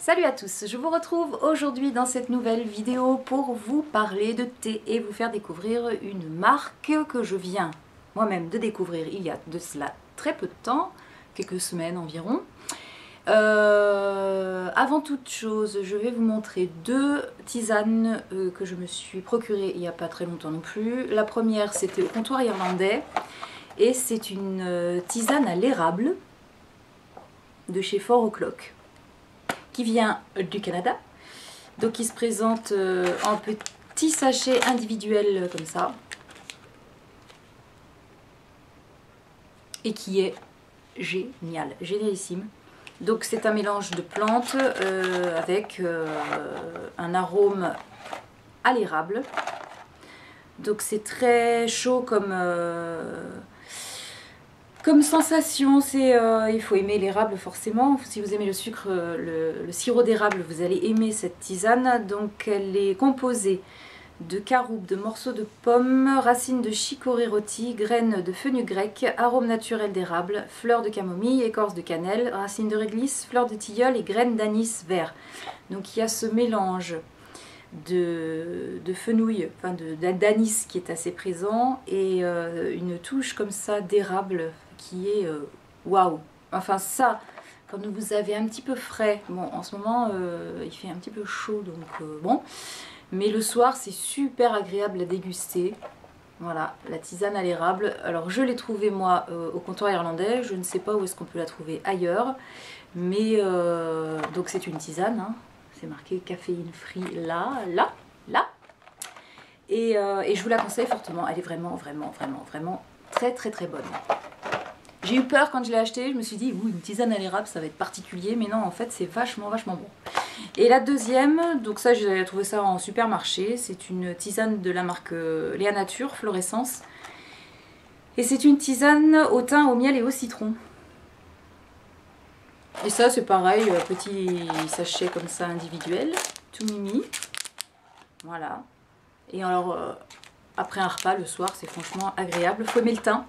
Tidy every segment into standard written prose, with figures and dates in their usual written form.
Salut à tous, je vous retrouve aujourd'hui dans cette nouvelle vidéo pour vous parler de thé et vous faire découvrir une marque que je viens moi-même de découvrir il y a de cela très peu de temps, quelques semaines environ. Avant toute chose, je vais vous montrer deux tisanes que je me suis procurées il n'y a pas très longtemps non plus. La première, c'était au comptoir irlandais et c'est une tisane à l'érable de chez Four O'Clock, qui vient du Canada, donc il se présente en petits sachets individuels comme ça, et qui est génial, génialissime. Donc c'est un mélange de plantes avec un arôme à l'érable, donc c'est très chaud comme sensation. Il faut aimer l'érable forcément. Si vous aimez le sucre, le sirop d'érable, vous allez aimer cette tisane. Donc elle est composée de caroube, de morceaux de pommes, racines de chicorée rôtie, graines de fenugrec, arôme naturel d'érable, fleurs de camomille, écorce de cannelle, racines de réglisse, fleurs de tilleul et graines d'anis vert. Donc il y a ce mélange de fenouil, enfin d'anis qui est assez présent, et une touche comme ça d'érable qui est waouh. Enfin ça, quand vous avez un petit peu frais, bon en ce moment il fait un petit peu chaud donc bon, mais le soir c'est super agréable à déguster. Voilà, la tisane à l'érable. Alors je l'ai trouvée moi au comptoir irlandais, je ne sais pas où est-ce qu'on peut la trouver ailleurs, mais donc c'est une tisane, hein. C'est marqué caféine free là. Et je vous la conseille fortement, elle est vraiment très bonne. J'ai eu peur quand je l'ai achetée, je me suis dit, ouh, une tisane à l'érable ça va être particulier, mais non, en fait c'est vachement bon. Et la deuxième, donc ça j'ai trouvé ça en supermarché, c'est une tisane de la marque Léa Nature, Florescence. Et c'est une tisane au thym, au miel et au citron. Et ça c'est pareil, petit sachet comme ça individuel, tout mimi. Voilà. Et alors après un repas le soir c'est franchement agréable. Faut aimer le thym,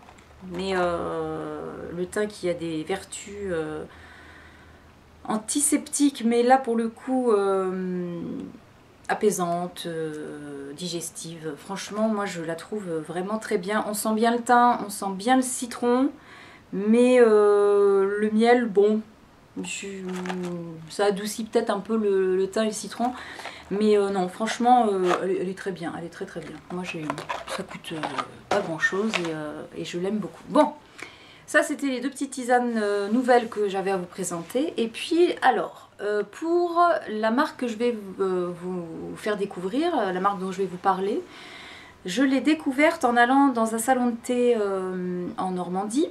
mais le thym qui a des vertus antiseptiques, mais là pour le coup apaisante, digestive. Franchement moi je la trouve vraiment très bien. On sent bien le thym, on sent bien le citron, mais le miel, bon, ça adoucit peut-être un peu le thym et le citron, mais non franchement elle est très bien, elle est très bien. Moi j'ai eu, ça coûte pas grand chose et je l'aime beaucoup. Bon, ça c'était les deux petites tisanes nouvelles que j'avais à vous présenter. Et puis alors pour la marque que je vais vous faire découvrir, la marque dont je vais vous parler, je l'ai découverte en allant dans un salon de thé en Normandie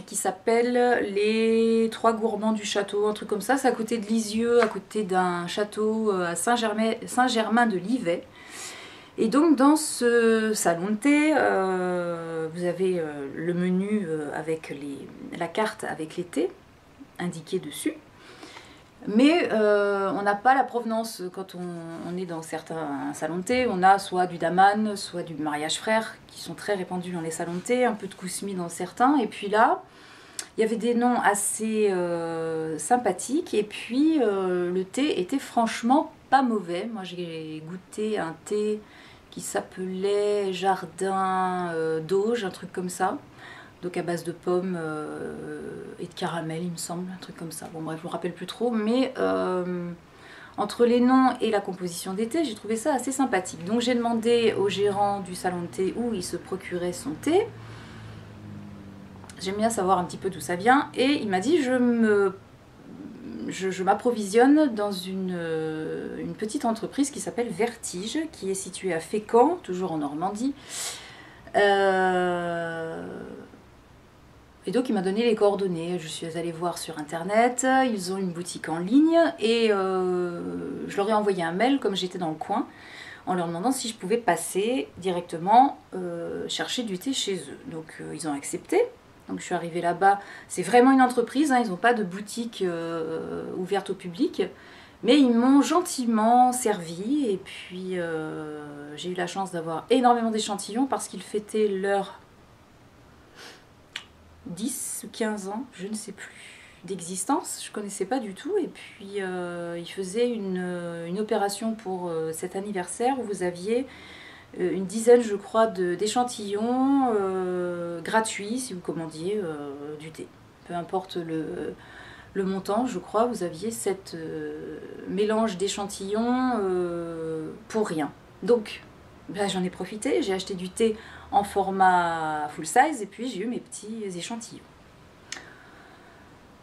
qui s'appelle les Trois Gourmands du Château, un truc comme ça. C'est à côté de Lisieux, à côté d'un château à Saint-Germain-de-Livet. Et donc dans ce salon de thé, vous avez le menu avec la carte avec les thés indiqués dessus. Mais on n'a pas la provenance quand on est dans certains salons de thé. On a soit du Daman, soit du Mariage Frère, qui sont très répandus dans les salons de thé, un peu de Kousmi dans certains. Et puis là, il y avait des noms assez sympathiques. Et puis le thé était franchement pas mauvais. Moi j'ai goûté un thé qui s'appelait Jardin d'Auge, un truc comme ça. Donc à base de pommes et de caramel, il me semble, un truc comme ça. Bon bref, je ne me rappelle plus trop, mais entre les noms et la composition des thés, j'ai trouvé ça assez sympathique. Donc j'ai demandé au gérant du salon de thé où il se procurait son thé. J'aime bien savoir un petit peu d'où ça vient. Et il m'a dit, je m'approvisionne dans une petite entreprise qui s'appelle Vertige, qui est située à Fécamp, toujours en Normandie. Et donc il m'a donné les coordonnées, je suis allée voir sur internet, ils ont une boutique en ligne et je leur ai envoyé un mail comme j'étais dans le coin en leur demandant si je pouvais passer directement chercher du thé chez eux. Donc ils ont accepté, donc je suis arrivée là-bas, c'est vraiment une entreprise, hein, ils n'ont pas de boutique ouverte au public, mais ils m'ont gentiment servi et puis j'ai eu la chance d'avoir énormément d'échantillons parce qu'ils fêtaient leur 10 ou 15 ans, je ne sais plus. d'existence, je connaissais pas du tout. Et puis il faisait une opération pour cet anniversaire où vous aviez une dizaine, je crois, d'échantillons gratuits, si vous commandiez du thé. Peu importe le montant, je crois, vous aviez cette mélange d'échantillons pour rien. Donc, ben, j'en ai profité, j'ai acheté du thé en format full size et puis j'ai eu mes petits échantillons.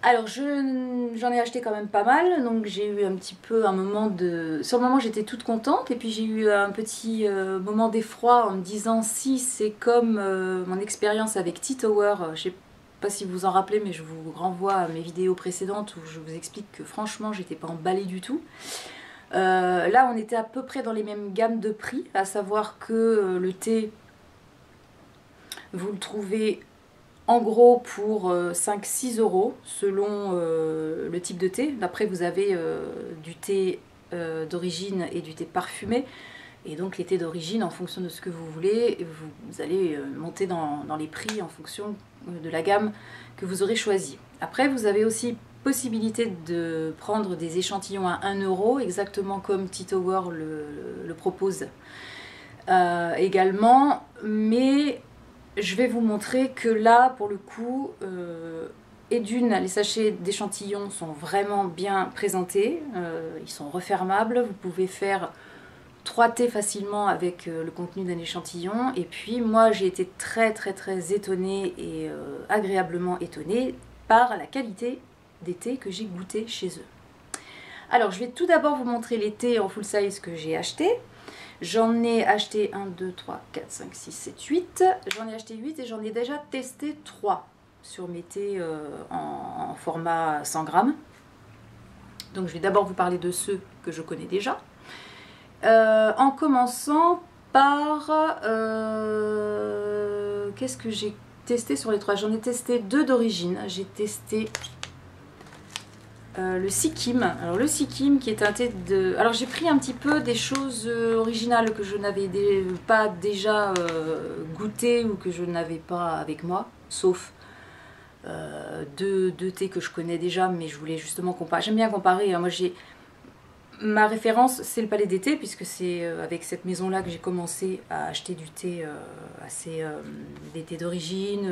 Alors j'en ai acheté quand même pas mal, donc j'ai eu un petit peu un moment de... Sur le moment j'étais toute contente et puis j'ai eu un petit moment d'effroi en me disant si c'est comme mon expérience avec Tea Tower, je sais pas si vous vous en rappelez mais je vous renvoie à mes vidéos précédentes où je vous explique que franchement j'étais pas emballée du tout. Là on était à peu près dans les mêmes gammes de prix, à savoir que le thé vous le trouvez en gros pour 5-6 euros selon le type de thé. Après vous avez du thé d'origine et du thé parfumé. Et donc les thés d'origine, en fonction de ce que vous voulez, vous allez monter dans les prix en fonction de la gamme que vous aurez choisie. Après vous avez aussi possibilité de prendre des échantillons à 1 euro, exactement comme Tea Tower le propose également. Mais je vais vous montrer que là, pour le coup, et d'une, les sachets d'échantillons sont vraiment bien présentés. Ils sont refermables. Vous pouvez faire 3 thés facilement avec le contenu d'un échantillon. Et puis, moi, j'ai été très étonnée et agréablement étonnée par la qualité des thés que j'ai goûtés chez eux. Alors, je vais tout d'abord vous montrer les thés en full size que j'ai achetés. J'en ai acheté 1, 2, 3, 4, 5, 6, 7, 8. J'en ai acheté 8 et j'en ai déjà testé 3 sur mes thés en format 100 grammes. Donc je vais d'abord vous parler de ceux que je connais déjà. En commençant par... qu'est-ce que j'ai testé sur les 3? J'en ai testé 2 d'origine. J'ai testé... le Sikkim. Alors le Sikkim qui est un thé de... Alors j'ai pris un petit peu des choses originales que je n'avais pas déjà goûté ou que je n'avais pas avec moi, sauf deux thés que je connais déjà, mais je voulais justement comparer. J'aime bien comparer, hein. Moi j'ai... Ma référence c'est le Palais d'été, puisque c'est avec cette maison là que j'ai commencé à acheter du thé des thés d'origine,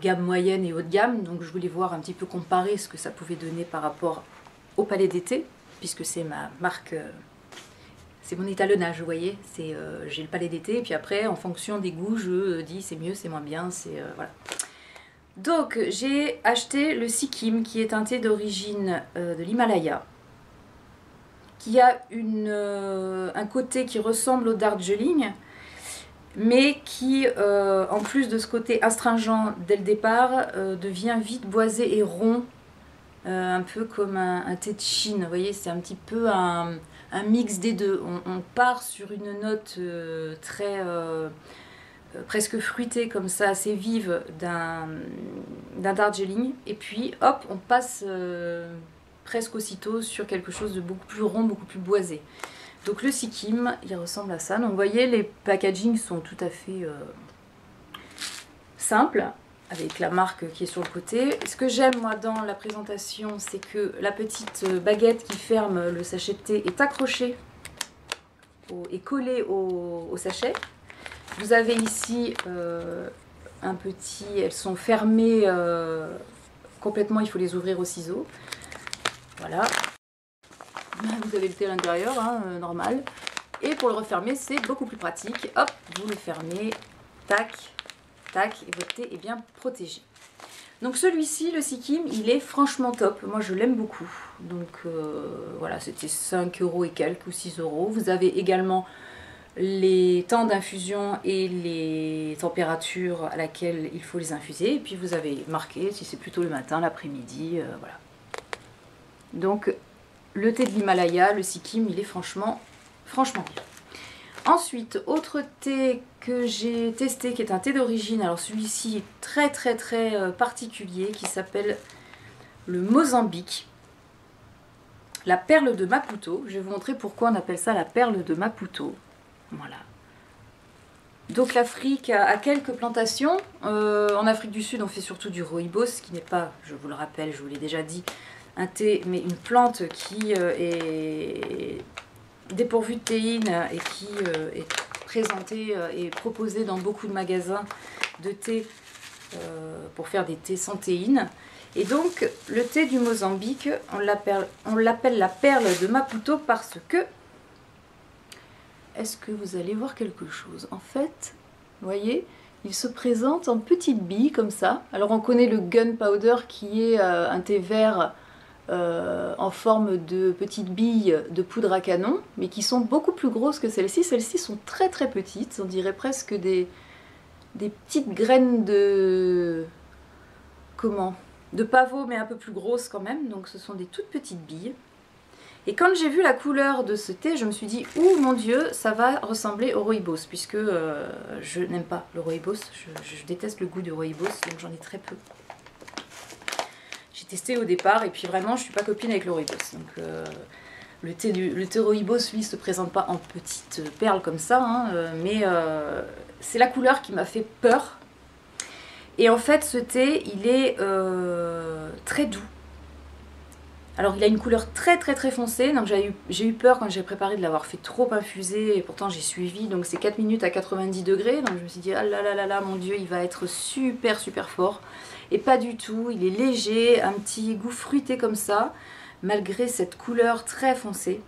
gamme moyenne et haut de gamme, donc je voulais voir un petit peu comparer ce que ça pouvait donner par rapport au Palais d'été, puisque c'est ma marque, c'est mon étalonnage, vous voyez, j'ai le Palais d'été, et puis après en fonction des goûts je dis c'est mieux, c'est moins bien, voilà. Donc j'ai acheté le Sikkim qui est un thé d'origine de l'Himalaya, qui a un côté qui ressemble au Darjeeling, mais qui, en plus de ce côté astringent dès le départ, devient vite boisé et rond, un peu comme un thé de Chine. Vous voyez, c'est un petit peu un mix des deux. On part sur une note très presque fruitée, comme ça, assez vive, d'un Darjeeling, et puis hop, on passe presque aussitôt sur quelque chose de beaucoup plus rond, beaucoup plus boisé. Donc le Sikkim, il ressemble à ça. Donc vous voyez, les packagings sont tout à fait simples, avec la marque qui est sur le côté. Ce que j'aime moi dans la présentation, c'est que la petite baguette qui ferme le sachet de thé est accrochée et collée au sachet. Vous avez ici un petit... Elles sont fermées complètement, il faut les ouvrir au ciseau. Voilà. Vous avez le thé à l'intérieur, hein, normal. Et pour le refermer, c'est beaucoup plus pratique. Hop, vous le fermez, tac, tac, et votre thé est bien protégé. Donc celui-ci, le Sikkim, il est franchement top. Moi, je l'aime beaucoup. Donc voilà, c'était 5 euros et quelques ou 6 euros. Vous avez également les temps d'infusion et les températures à laquelle il faut les infuser. Et puis vous avez marqué si c'est plutôt le matin, l'après-midi, voilà. Donc le thé de l'Himalaya, le Sikkim, il est franchement bien. Ensuite, autre thé que j'ai testé, qui est un thé d'origine, alors celui-ci est très particulier, qui s'appelle le Mozambique, la perle de Maputo. Je vais vous montrer pourquoi on appelle ça la perle de Maputo. Voilà. Donc l'Afrique a quelques plantations. En Afrique du Sud, on fait surtout du rooibos, qui n'est pas, je vous le rappelle, je vous l'ai déjà dit, un thé, mais une plante qui est dépourvue de théine et qui est présentée et proposée dans beaucoup de magasins de thé pour faire des thés sans théine. Et donc le thé du Mozambique, on l'appelle la perle de Maputo parce que... Est-ce que vous allez voir quelque chose? En fait, vous voyez, il se présente en petites billes comme ça. Alors on connaît le gunpowder qui est un thé vert en forme de petites billes de poudre à canon, mais qui sont beaucoup plus grosses que celles-ci. Celles-ci sont très très petites, on dirait presque des petites graines de... comment? De pavot, mais un peu plus grosses quand même. Donc ce sont des toutes petites billes. Et quand j'ai vu la couleur de ce thé, je me suis dit, oh mon Dieu, ça va ressembler au rooibos, puisque je n'aime pas le rooibos, je déteste le goût du rooibos, donc j'en ai très peu. J'ai testé au départ, et puis vraiment, je suis pas copine avec le rooibos. Donc le thé rooibos, lui, se présente pas en petites perles comme ça, hein, mais c'est la couleur qui m'a fait peur. Et en fait, ce thé, il est très doux. Alors il a une couleur très très très foncée, donc j'ai eu peur quand j'ai préparé de l'avoir fait trop infuser, et pourtant j'ai suivi, donc c'est 4 minutes à 90 degrés, donc je me suis dit ah là là là là mon Dieu, il va être super super fort, et pas du tout, il est léger, un petit goût fruité comme ça, malgré cette couleur très foncée.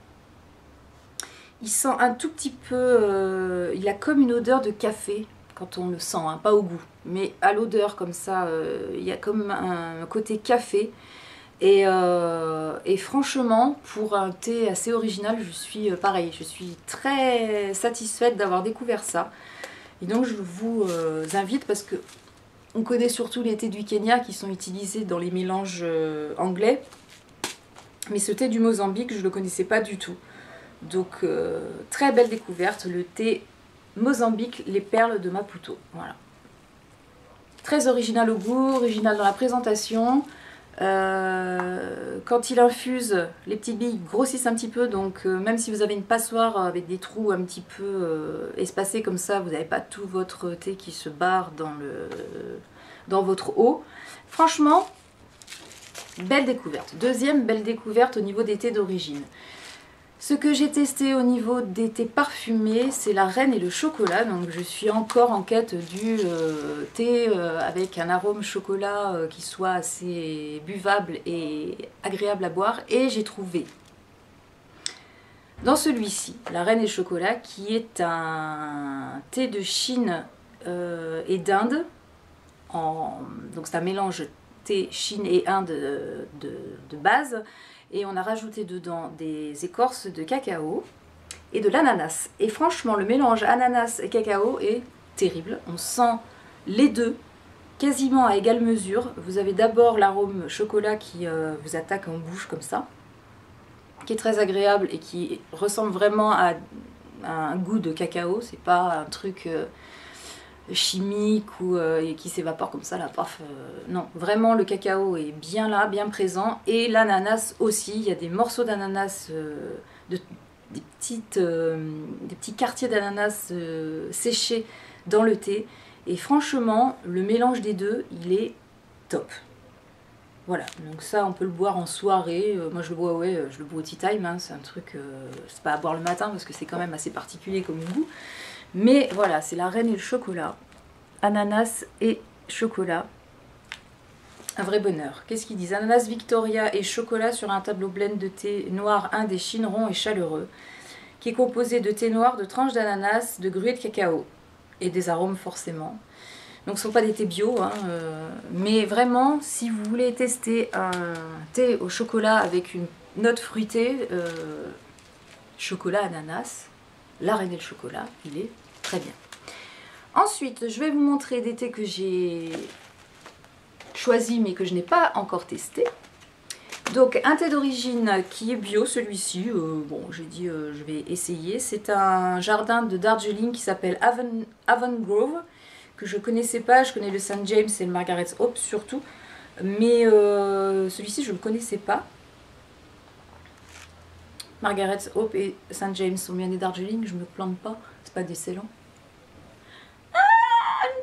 Il sent un tout petit peu, il a comme une odeur de café quand on le sent, hein, pas au goût, mais à l'odeur comme ça, il y a comme un côté café. Et franchement, pour un thé assez original, je suis pareil, je suis très satisfaite d'avoir découvert ça. Et donc je vous invite, parce que on connaît surtout les thés du Kenya qui sont utilisés dans les mélanges anglais. Mais ce thé du Mozambique, je ne le connaissais pas du tout. Donc très belle découverte, le thé Mozambique, les perles de Maputo. Voilà. Très original au goût, original dans la présentation. Quand il infuse, les petites billes grossissent un petit peu, donc même si vous avez une passoire avec des trous un petit peu espacés comme ça, vous n'avez pas tout votre thé qui se barre dans votre eau. Franchement, belle découverte. Deuxième belle découverte au niveau des thés d'origine. Ce que j'ai testé au niveau des thés parfumés, c'est la reine et le chocolat. Donc je suis encore en quête du thé avec un arôme chocolat qui soit assez buvable et agréable à boire. Et j'ai trouvé dans celui-ci, la reine et le chocolat, qui est un thé de Chine et d'Inde. Donc c'est un mélange thé Chine et Inde de base. Et on a rajouté dedans des écorces de cacao et de l'ananas. Et franchement, le mélange ananas et cacao est terrible. On sent les deux quasiment à égale mesure. Vous avez d'abord l'arôme chocolat qui vous attaque en bouche comme ça, qui est très agréable et qui ressemble vraiment à un goût de cacao. C'est pas un truc chimique ou qui s'évapore comme ça là, paf, non, vraiment le cacao est bien là, bien présent, et l'ananas aussi, il y a des morceaux d'ananas, des petits quartiers d'ananas séchés dans le thé, et franchement le mélange des deux il est top. Voilà, donc ça on peut le boire en soirée, moi je le bois, ouais, je le bois au tea time, hein, c'est un truc, c'est pas à boire le matin parce que c'est quand même assez particulier comme goût. Mais voilà, c'est la reine et le chocolat, ananas et chocolat, un vrai bonheur. Qu'est-ce qu'ils disent? Ananas Victoria et chocolat sur un tableau blend de thé noir Inde et Chine rond et chaleureux, qui est composé de thé noir, de tranches d'ananas, de grues de cacao et des arômes forcément. Donc ce ne sont pas des thés bio, hein, mais vraiment, si vous voulez tester un thé au chocolat avec une note fruitée, chocolat ananas, la reine et le chocolat, il est très bien. Ensuite, je vais vous montrer des thés que j'ai choisis mais que je n'ai pas encore testé. Donc un thé d'origine qui est bio, celui-ci, bon j'ai dit je vais essayer. C'est un jardin de Darjeeling qui s'appelle Avon Grove, que je connaissais pas. Je connais le St James et le Margaret's Hope surtout, mais celui-ci je ne le connaissais pas. Margaret's Hope et St James sont bien des Darjeeling, je me plante pas, c'est pas des Ceylan.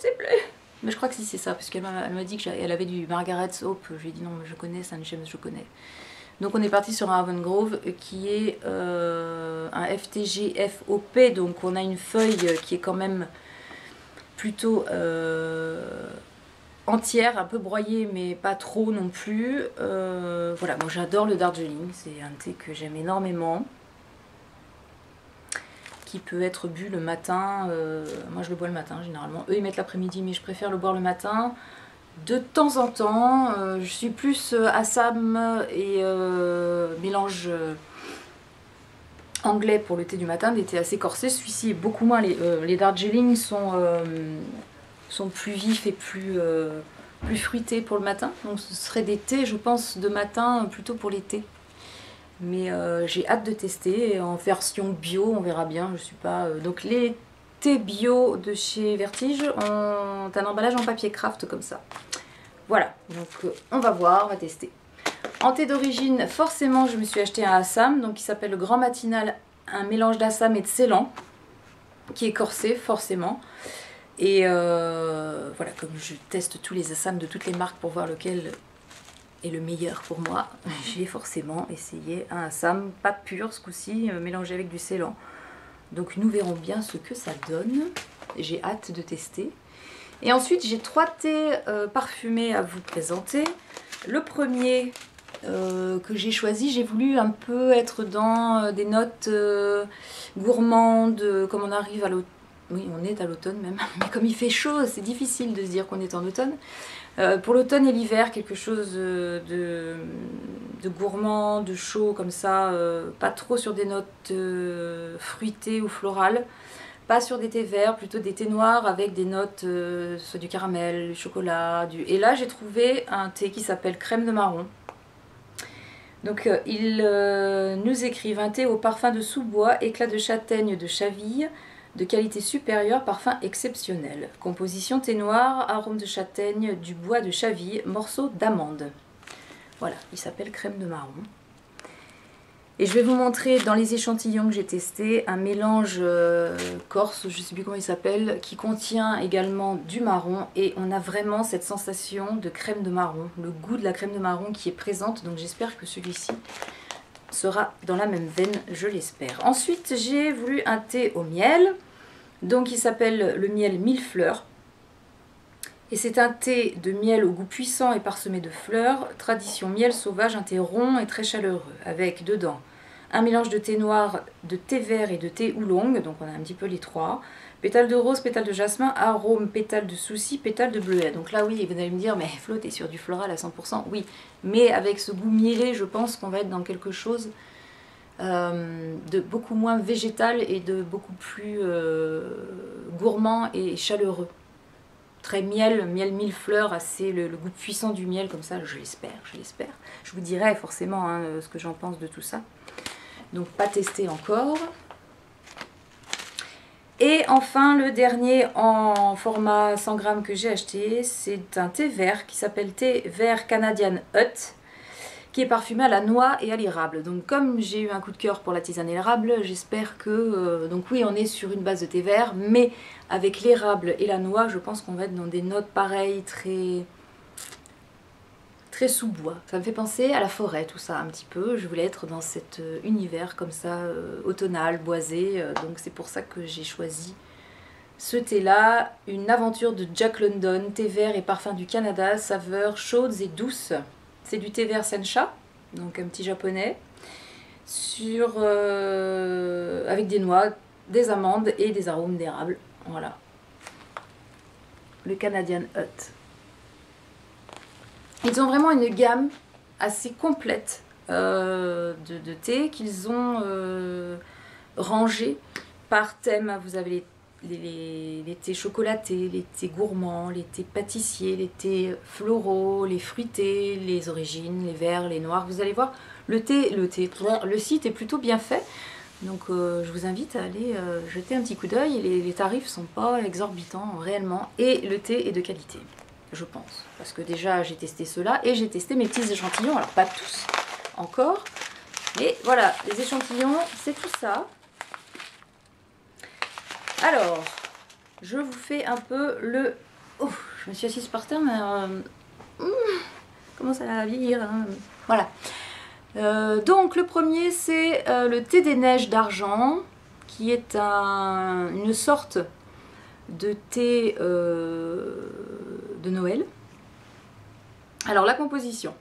sais plus. Mais je crois que si c'est ça, parce qu'elle m'a dit qu'elle avait du Margaret Hope. Je lui ai dit non, mais je connais, St. James, je connais. Donc on est parti sur un Avon Grove qui est un FTG FOP, donc on a une feuille qui est quand même plutôt entière, un peu broyée mais pas trop non plus. Voilà, moi j'adore le Darjeeling, c'est un thé que j'aime énormément, qui peut être bu le matin. Moi je le bois le matin généralement, eux ils mettent l'après-midi mais je préfère le boire le matin. De temps en temps, je suis plus Assam et mélange anglais pour le thé du matin, des thés assez corsés. Celui-ci est beaucoup moins, les Darjeeling sont plus vifs et plus fruités pour le matin. Donc ce serait des thés, je pense, de matin plutôt pour l'été. Mais j'ai hâte de tester en version bio, on verra bien. Je suis pas. Donc les thés bio de chez Vertige ont un emballage en papier craft comme ça. Voilà, donc on va voir, on va tester. En thé d'origine, forcément, je me suis acheté un Assam, donc qui s'appelle le Grand Matinal, un mélange d'Assam et de Ceylan, qui est corsé, forcément. Et voilà, comme je teste tous les Assam de toutes les marques pour voir lequel est le meilleur pour moi, j'ai forcément essayé un Assam, pas pur ce coup-ci, mélangé avec du Ceylan. Donc nous verrons bien ce que ça donne. J'ai hâte de tester. Et ensuite, j'ai 3 thés parfumés à vous présenter. Le premier que j'ai choisi, j'ai voulu un peu être dans des notes gourmandes, comme on arrive à l'automne. Oui, on est à l'automne même, mais comme il fait chaud, c'est difficile de se dire qu'on est en automne. Pour l'automne et l'hiver, quelque chose de gourmand, de chaud comme ça, pas trop sur des notes fruitées ou florales. Pas sur des thés verts, plutôt des thés noirs avec des notes, soit du caramel, du chocolat. Et là, j'ai trouvé un thé qui s'appelle Crème de Marron. Donc, ils nous écrivent un thé au parfum de sous-bois, éclat de châtaigne de chaville, de qualité supérieure, parfum exceptionnel. Composition thé noir, arôme de châtaigne, du bois de chaville, morceaux d'amande. Voilà, il s'appelle Crème de Marron. Et je vais vous montrer dans les échantillons que j'ai testés un mélange corse, je ne sais plus comment il s'appelle, qui contient également du marron. Et on a vraiment cette sensation de crème de marron, le goût de la crème de marron qui est présente. Donc j'espère que celui-ci sera dans la même veine, je l'espère. Ensuite, j'ai voulu un thé au miel, donc il s'appelle le miel 1000 fleurs. Et c'est un thé de miel au goût puissant et parsemé de fleurs, tradition miel sauvage, un thé rond et très chaleureux, avec dedans un mélange de thé noir, de thé vert et de thé oolong, donc on a un petit peu les trois, pétales de rose, pétales de jasmin, arôme, pétales de souci, pétales de bleuet. Donc là oui, vous allez me dire, mais Flo, t'es sur du floral à 100%, oui, mais avec ce goût mielé, je pense qu'on va être dans quelque chose de beaucoup moins végétal et de beaucoup plus gourmand et chaleureux. Très miel, miel 1000 fleurs, assez le goût puissant du miel comme ça, je l'espère, je l'espère. Je vous dirai forcément hein, ce que j'en pense de tout ça. Donc pas testé encore. Et enfin le dernier en format 100 grammes que j'ai acheté, c'est un thé vert qui s'appelle thé vert Canadian Hut, qui est parfumé à la noix et à l'érable. Donc comme j'ai eu un coup de cœur pour la tisane érable, j'espère que... donc oui, on est sur une base de thé vert, mais avec l'érable et la noix, je pense qu'on va être dans des notes pareilles, très sous-bois. Ça me fait penser à la forêt, tout ça, un petit peu. Je voulais être dans cet univers comme ça, automnal, boisé. Donc c'est pour ça que j'ai choisi ce thé-là. Une aventure de Jack London, thé vert et parfum du Canada, saveurs chaudes et douces. C'est du thé vert sencha, donc un petit japonais, avec des noix, des amandes et des arômes d'érable. Voilà. Le Canadian Hut. Ils ont vraiment une gamme assez complète de thé qu'ils ont rangé par thème. Vous avez les thés chocolatés, les thés gourmands, les thés pâtissiers, les thés floraux, les fruités, les origines, les verts, les noirs. Vous allez voir, le site est plutôt bien fait. Donc je vous invite à aller jeter un petit coup d'œil. Les tarifs sont pas exorbitants réellement. Et le thé est de qualité, je pense. Parce que déjà j'ai testé ceux-là et j'ai testé mes petits échantillons. Alors pas tous encore. Mais voilà, les échantillons, c'est tout ça. Alors, je vous fais un peu le Oh, je me suis assise par terre, mais commence à vieillir. Hein. Voilà. Donc le premier c'est le thé des neiges d'argent, qui est une sorte de thé de Noël. Alors la composition: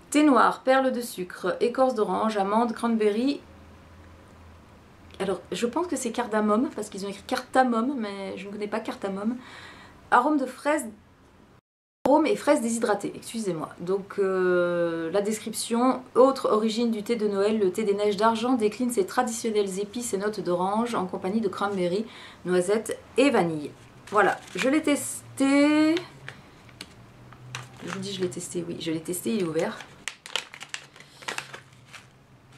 thé noir, perles de sucre, écorce d'orange, amande, cranberry. Alors je pense que c'est cardamome, parce qu'ils ont écrit cardamome, mais je ne connais pas cardamome. Arôme de fraise. Arôme et fraises déshydratées, excusez-moi. Donc la description: autre origine du thé de Noël, le thé des neiges d'argent décline ses traditionnelles épices et notes d'orange en compagnie de cranberry, noisettes et vanille. Voilà, je l'ai testé. Je vous dis je l'ai testé, oui, je l'ai testé, il est ouvert.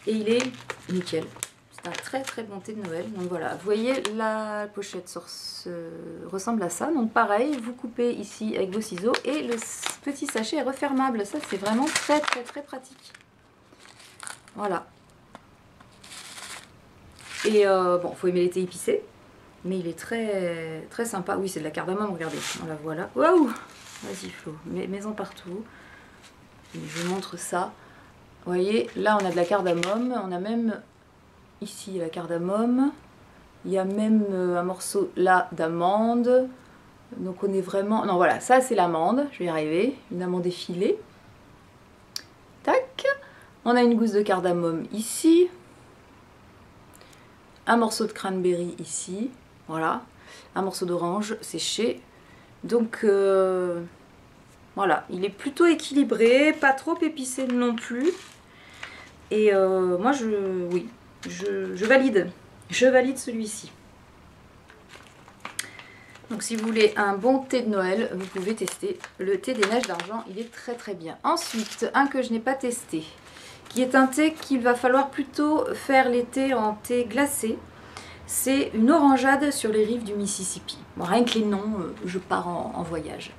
Et il est nickel. C'est un très très bon thé de Noël. Donc voilà, vous voyez la pochette ressemble à ça. Donc pareil, vous coupez ici avec vos ciseaux et le petit sachet est refermable. Ça c'est vraiment très très très pratique. Voilà. Et bon, faut aimer les thés épicés, mais il est très très sympa. Oui, c'est de la cardamome, regardez. Voilà. Waouh! Vas-y Flo, mets-en partout. Et je vous montre ça. Vous voyez, là on a de la cardamome, on a même ici la cardamome, il y a même un morceau là d'amande, donc on est vraiment... Non voilà, ça c'est l'amande, je vais y arriver, une amande effilée. Tac, on a une gousse de cardamome ici, un morceau de cranberry ici, voilà, un morceau d'orange séché. Donc voilà, il est plutôt équilibré, pas trop épicé non plus. Et moi je valide. Je valide celui-ci. Donc si vous voulez un bon thé de Noël, vous pouvez tester le thé des neiges d'argent, il est très très bien. Ensuite, un que je n'ai pas testé, qui est un thé qu'il va falloir plutôt faire l'été en thé glacé. C'est une orangeade sur les rives du Mississippi. Bon, rien que les noms, je pars en voyage.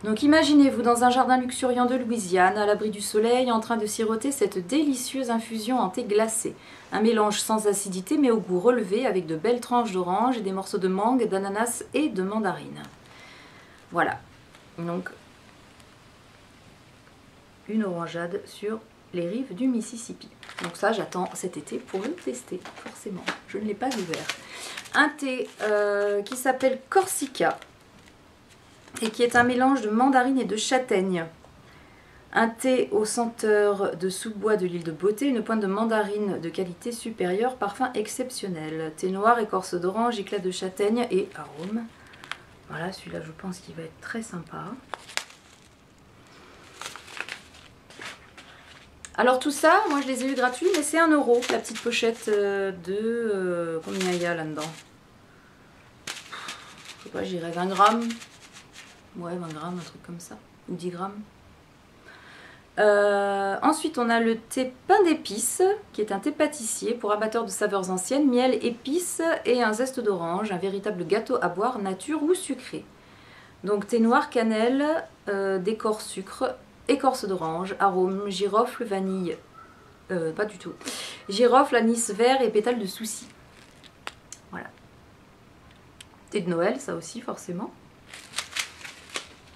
Donc imaginez-vous dans un jardin luxuriant de Louisiane, à l'abri du soleil, en train de siroter cette délicieuse infusion en thé glacé. Un mélange sans acidité mais au goût relevé, avec de belles tranches d'orange et des morceaux de mangue, d'ananas et de mandarine. Voilà, donc une orangeade sur les rives du Mississippi. Donc ça, j'attends cet été pour le tester, forcément. Je ne l'ai pas ouvert. Un thé qui s'appelle Corsica, et qui est un mélange de mandarine et de châtaigne. Un thé aux senteurs de sous-bois de l'île de Beauté, une pointe de mandarine de qualité supérieure, parfum exceptionnel. Thé noir, écorce d'orange, éclat de châtaigne et arôme. Voilà, celui-là je pense qu'il va être très sympa. Alors tout ça, moi je les ai eu gratuits, mais c'est 1 €, la petite pochette de... combien il y a là-dedans? Je sais pas, j'irais 20 grammes. Ouais, 20 grammes, un truc comme ça. Ou 10 grammes. Ensuite, on a le thé pain d'épices, qui est un thé pâtissier pour amateurs de saveurs anciennes, miel, épices et un zeste d'orange. Un véritable gâteau à boire, nature ou sucré. Donc thé noir, cannelle, décor sucre, écorce d'orange, arôme, girofle, vanille. Pas du tout. Girofle, anis vert et pétales de souci. Voilà. Thé de Noël, ça aussi, forcément.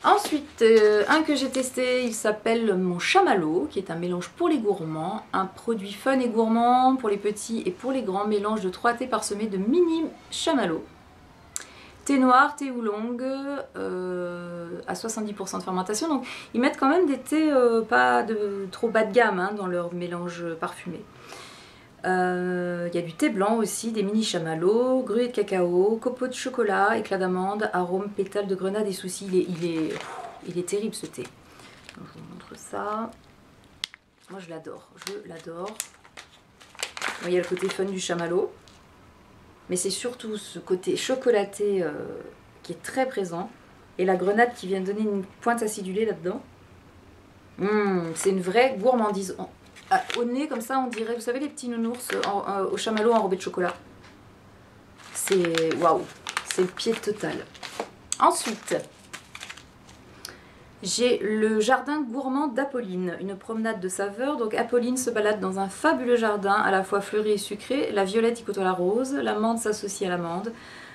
Ensuite, un que j'ai testé, il s'appelle mon chamallow, qui est un mélange pour les gourmands. Un produit fun et gourmand pour les petits et pour les grands. Mélange de 3 thés parsemés de mini chamallow. Thé noir, thé oolong, à 70% de fermentation. Donc ils mettent quand même des thés pas trop bas de gamme hein, dans leur mélange parfumé. Il y a du thé blanc aussi, des mini chamallows, grues de cacao, copeaux de chocolat, éclat d'amande, arôme, pétales de grenade et soucis. Il est terrible ce thé. Donc, je vous montre ça. Moi je l'adore, Il y a le côté fun du chamallow, mais c'est surtout ce côté chocolaté qui est très présent. Et la grenade qui vient donner une pointe acidulée là-dedans. C'est une vraie gourmandise. Au nez comme ça on dirait, vous savez les petits nounours au chamallow enrobés de chocolat. C'est waouh, c'est le pied total. Ensuite, j'ai le jardin gourmand d'Apolline, une promenade de saveurs. Donc Apolline se balade dans un fabuleux jardin à la fois fleuri et sucré. La violette y côtoie la rose, l'amande s'associe à l'amande.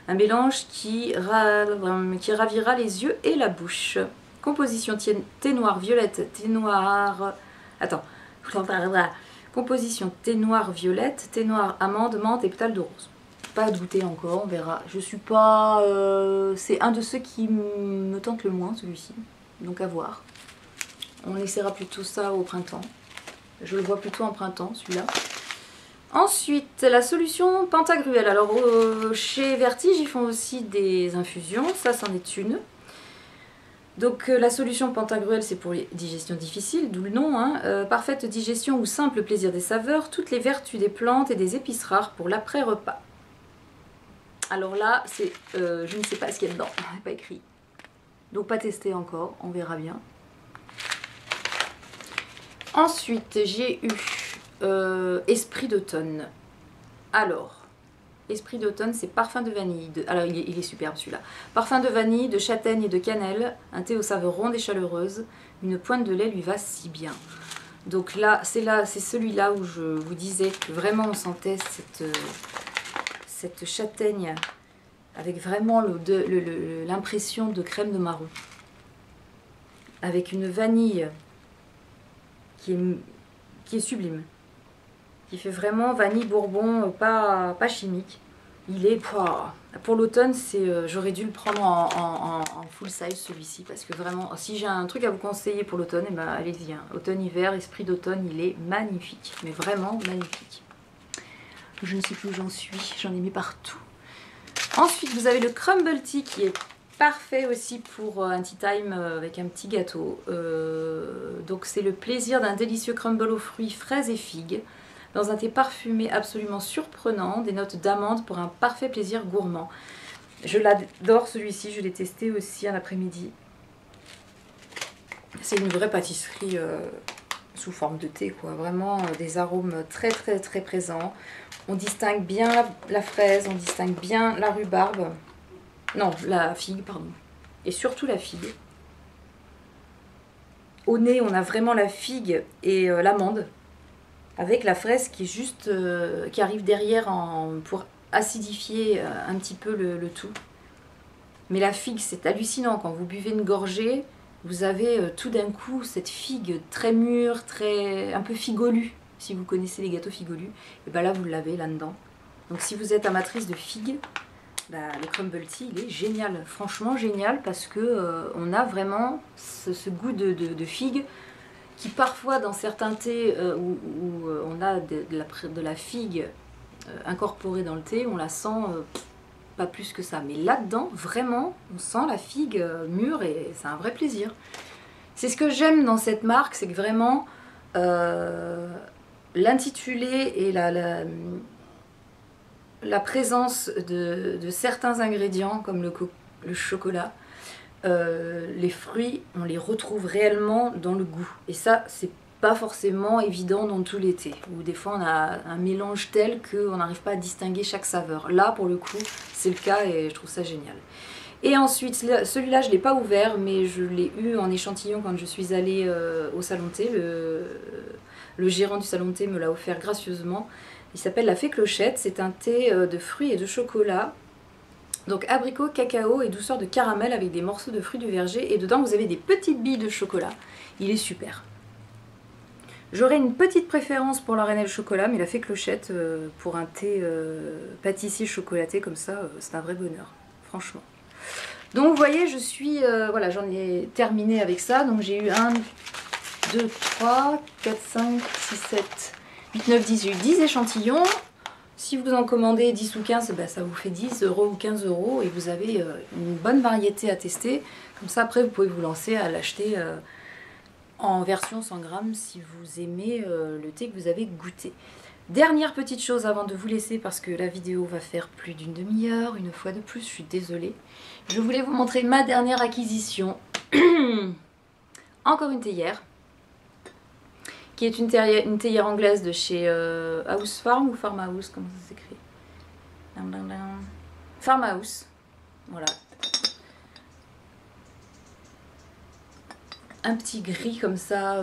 Un mélange qui ravira les yeux et la bouche. Composition thé noir, violette, thé noir... Attends. Composition thé noir, violette, thé noir, amande, menthe et pétales de rose. Pas à goûter encore, on verra. Je suis pas... c'est un de ceux qui me tente le moins, celui-ci. Donc à voir. On essaiera plutôt ça au printemps. Je le vois plutôt en printemps, celui-là. Ensuite, la solution Pantagruel. Alors, chez Vertige, ils font aussi des infusions. Ça, c'en est une. Donc, la solution Pantagruel, c'est pour les digestions difficiles, d'où le nom. Hein. Parfaite digestion ou simple plaisir des saveurs. Toutes les vertus des plantes et des épices rares pour l'après-repas. Alors là, c'est, je ne sais pas ce qu'il y a dedans. C'est pas écrit. Donc, pas testé encore. On verra bien. Ensuite, j'ai eu Esprit d'automne. Alors, Esprit d'automne, c'est parfum de vanille. Alors, il est superbe celui-là. Parfum de vanille, de châtaigne et de cannelle. Un thé aux saveurs rondes et chaleureuses. Une pointe de lait lui va si bien. Donc là, c'est celui-là où je vous disais que vraiment on sentait cette châtaigne avec vraiment l'impression de crème de marron. Avec une vanille qui est sublime, qui fait vraiment vanille bourbon, pas chimique. Il est pour l'automne, j'aurais dû le prendre en full size celui-ci, parce que vraiment, si j'ai un truc à vous conseiller pour l'automne, eh ben, allez-y, hein. Automne-hiver, Esprit d'automne, il est magnifique, mais vraiment magnifique. Je ne sais plus où j'en suis, j'en ai mis partout. Ensuite, vous avez le Crumble Tea qui est parfait aussi pour un tea time avec un petit gâteau. Donc c'est le plaisir d'un délicieux crumble aux fruits, fraises et figues. Dans un thé parfumé absolument surprenant, des notes d'amande pour un parfait plaisir gourmand. Je l'adore celui-ci, je l'ai testé aussi un après-midi. C'est une vraie pâtisserie sous forme de thé, quoi. Vraiment des arômes très très très présents. On distingue bien la fraise, on distingue bien la rhubarbe. Non, la figue, pardon. Et surtout la figue. Au nez, on a vraiment la figue et l'amande. Avec la fraise qui est juste... qui arrive derrière pour acidifier un petit peu le tout. Mais la figue, c'est hallucinant. Quand vous buvez une gorgée, vous avez tout d'un coup cette figue très mûre, un peu figolue. Si vous connaissez les gâteaux figolus, et ben là, vous l'avez là-dedans. Donc si vous êtes amatrice de figue... Bah, le Crumble Tea, il est génial, franchement génial, parce que on a vraiment ce goût de figue qui parfois dans certains thés où on a de la figue incorporée dans le thé, on la sent pas plus que ça. Mais là-dedans, vraiment, on sent la figue mûre et c'est un vrai plaisir. C'est ce que j'aime dans cette marque, c'est que vraiment l'intitulé et la présence de certains ingrédients comme le chocolat, les fruits, on les retrouve réellement dans le goût. Et ça, c'est pas forcément évident dans tous les thés, où des fois on a un mélange tel qu'on n'arrive pas à distinguer chaque saveur. Là, pour le coup, c'est le cas et je trouve ça génial. Et ensuite, celui-là, je ne l'ai pas ouvert, mais je l'ai eu en échantillon quand je suis allée au salon thé. Le gérant du salon thé me l'a offert gracieusement. Il s'appelle la Fée Clochette, c'est un thé de fruits et de chocolat. Donc abricot, cacao et douceur de caramel avec des morceaux de fruits du verger. Et dedans vous avez des petites billes de chocolat. Il est super. J'aurais une petite préférence pour la Reine et le chocolat, mais la Fée Clochette pour un thé pâtissier chocolaté comme ça, c'est un vrai bonheur, franchement. Donc vous voyez, je suis... voilà, j'en ai terminé avec ça. Donc j'ai eu 1, 2, 3, 4, 5, 6, 7... 8, 9, 18, 10 échantillons. Si vous en commandez 10 ou 15, ben ça vous fait 10 € ou 15 € et vous avez une bonne variété à tester. Comme ça, après, vous pouvez vous lancer à l'acheter en version 100 grammes si vous aimez le thé que vous avez goûté. Dernière petite chose avant de vous laisser, parce que la vidéo va faire plus d'une demi-heure, une fois de plus, je suis désolée. Je voulais vous montrer ma dernière acquisition. Encore une théière. Qui est une théière anglaise de chez House Farm ou Farmhouse, comment ça s'écrit? Farmhouse, voilà. Un petit gris comme ça,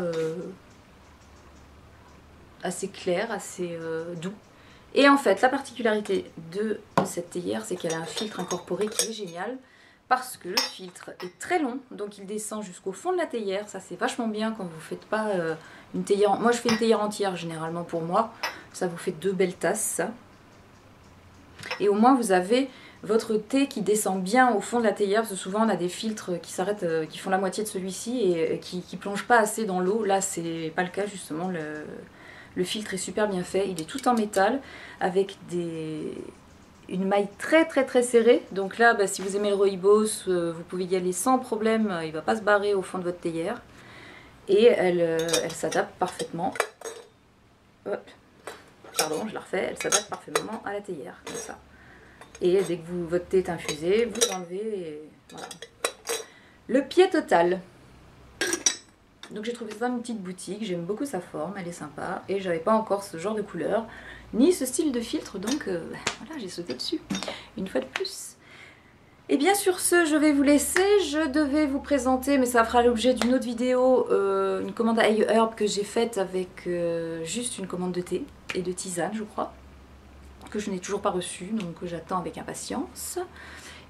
assez clair, assez doux. Et en fait, la particularité de de cette théière, c'est qu'elle a un filtre incorporé qui est génial. Parce que le filtre est très long, donc il descend jusqu'au fond de la théière. Ça c'est vachement bien quand vous faites pas une théière. Moi je fais une théière entière généralement pour moi. Ça vous fait 2 belles tasses ça. Et au moins vous avez votre thé qui descend bien au fond de la théière. Parce que souvent on a des filtres qui s'arrêtent, qui font la moitié de celui-ci et qui plongent pas assez dans l'eau. Là c'est pas le cas justement. Le filtre est super bien fait. Il est tout en métal avec une maille très serrée, donc là bah, si vous aimez le rooibos, vous pouvez y aller sans problème, il va pas se barrer au fond de votre théière et elle s'adapte parfaitement. Hop. Pardon, je la refais, elle s'adapte parfaitement à la théière, comme ça. Et dès que votre thé est infusé, vous enlevez et voilà. Le pied total. Donc j'ai trouvé ça dans une petite boutique, j'aime beaucoup sa forme, elle est sympa et j'avais pas encore ce genre de couleur ni ce style de filtre, donc voilà, j'ai sauté dessus une fois de plus. Et bien sur ce, je vais vous laisser. Je devais vous présenter, mais ça fera l'objet d'une autre vidéo, une commande à Herb que j'ai faite avec juste une commande de thé et de tisane, je crois, que je n'ai toujours pas reçue, donc j'attends avec impatience.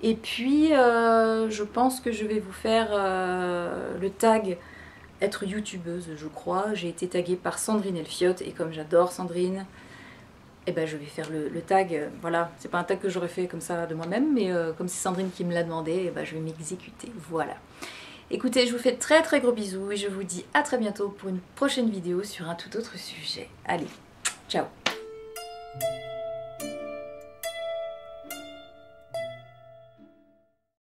Et puis je pense que je vais vous faire le tag être youtubeuse, je crois. J'ai été taguée par Sandrine Elfiotte et comme j'adore Sandrine, eh ben, je vais faire le tag. Voilà, c'est pas un tag que j'aurais fait comme ça de moi-même, mais comme c'est Sandrine qui me l'a demandé, eh ben, je vais m'exécuter. Voilà. Écoutez, je vous fais très gros bisous et je vous dis à très bientôt pour une prochaine vidéo sur un tout autre sujet. Allez, ciao!